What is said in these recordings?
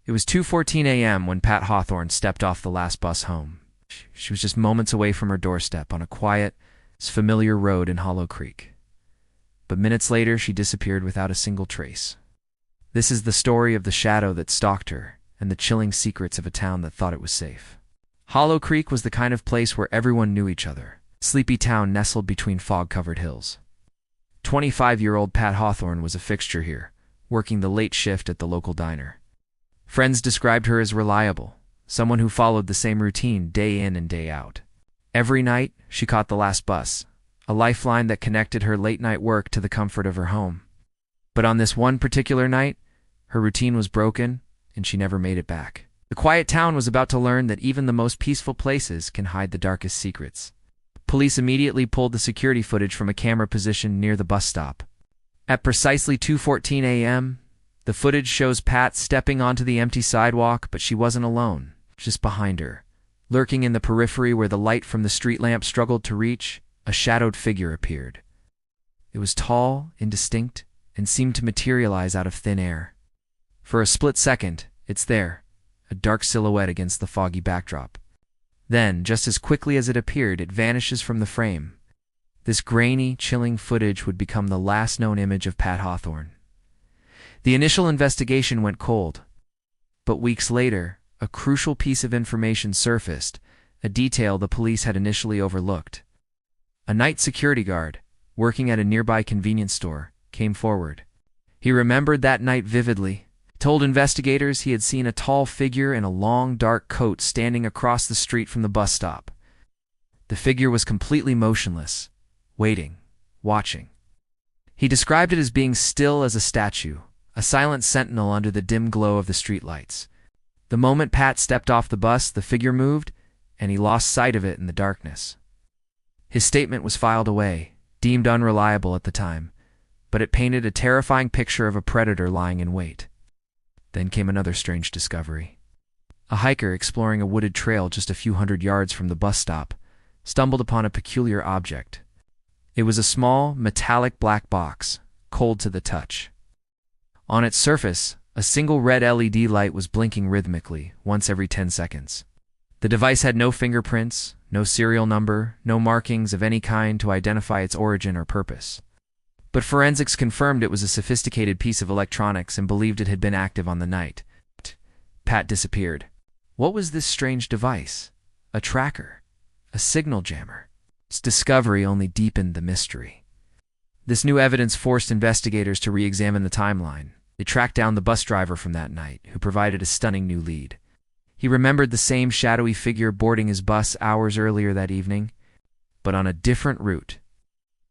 It was 2:14 a.m. when Pat Hawthorne stepped off the last bus home. She was just moments away from her doorstep on a quiet, familiar road in Hollow Creek. But minutes later, she disappeared without a single trace. This is the story of the shadow that stalked her and the chilling secrets of a town that thought it was safe. Hollow Creek was the kind of place where everyone knew each other, a sleepy town nestled between fog-covered hills. 25-year-old Pat Hawthorne was a fixture here, working the late shift at the local diner. Friends described her as reliable, someone who followed the same routine day in and day out. Every night, she caught the last bus, a lifeline that connected her late-night work to the comfort of her home. But on this one particular night, her routine was broken, and she never made it back. The quiet town was about to learn that even the most peaceful places can hide the darkest secrets. Police immediately pulled the security footage from a camera position near the bus stop. At precisely 2:14 a.m., the footage shows Pat stepping onto the empty sidewalk, but she wasn't alone. Just behind her, lurking in the periphery where the light from the street lamp struggled to reach, a shadowed figure appeared. It was tall, indistinct, and seemed to materialize out of thin air. For a split second, it's there, a dark silhouette against the foggy backdrop. Then, just as quickly as it appeared, it vanishes from the frame. This grainy, chilling footage would become the last known image of Pat Hawthorne. The initial investigation went cold, but weeks later, a crucial piece of information surfaced, a detail the police had initially overlooked. A night security guard, working at a nearby convenience store, came forward. He remembered that night vividly, told investigators he had seen a tall figure in a long, dark coat standing across the street from the bus stop. The figure was completely motionless, waiting, watching. He described it as being still as a statue, a silent sentinel under the dim glow of the streetlights. The moment Pat stepped off the bus, the figure moved, and he lost sight of it in the darkness. His statement was filed away, deemed unreliable at the time, but it painted a terrifying picture of a predator lying in wait. Then came another strange discovery. A hiker exploring a wooded trail just a few hundred yards from the bus stop stumbled upon a peculiar object. It was a small, metallic black box, cold to the touch. On its surface, a single red LED light was blinking rhythmically, once every 10 seconds. The device had no fingerprints, no serial number, no markings of any kind to identify its origin or purpose. But forensics confirmed it was a sophisticated piece of electronics and believed it had been active on the night. Pat disappeared. What was this strange device? A tracker? A signal jammer? Its discovery only deepened the mystery. This new evidence forced investigators to re-examine the timeline. They tracked down the bus driver from that night, who provided a stunning new lead. He remembered the same shadowy figure boarding his bus hours earlier that evening, but on a different route.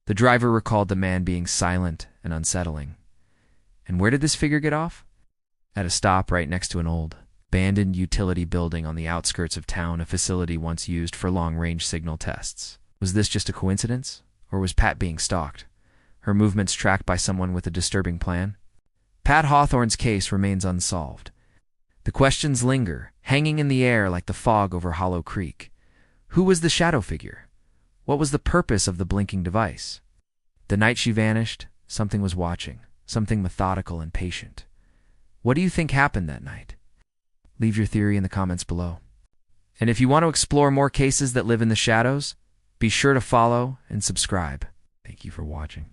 The driver recalled the man being silent and unsettling. And where did this figure get off? At a stop right next to an old, abandoned utility building on the outskirts of town, a facility once used for long-range signal tests. Was this just a coincidence, or was Pat being stalked? Her movements tracked by someone with a disturbing plan? Pat Hawthorne's case remains unsolved. The questions linger, hanging in the air like the fog over Hollow Creek. Who was the shadow figure? What was the purpose of the blinking device? The night she vanished, something was watching, something methodical and patient. What do you think happened that night? Leave your theory in the comments below. And if you want to explore more cases that live in the shadows, be sure to follow and subscribe. Thank you for watching.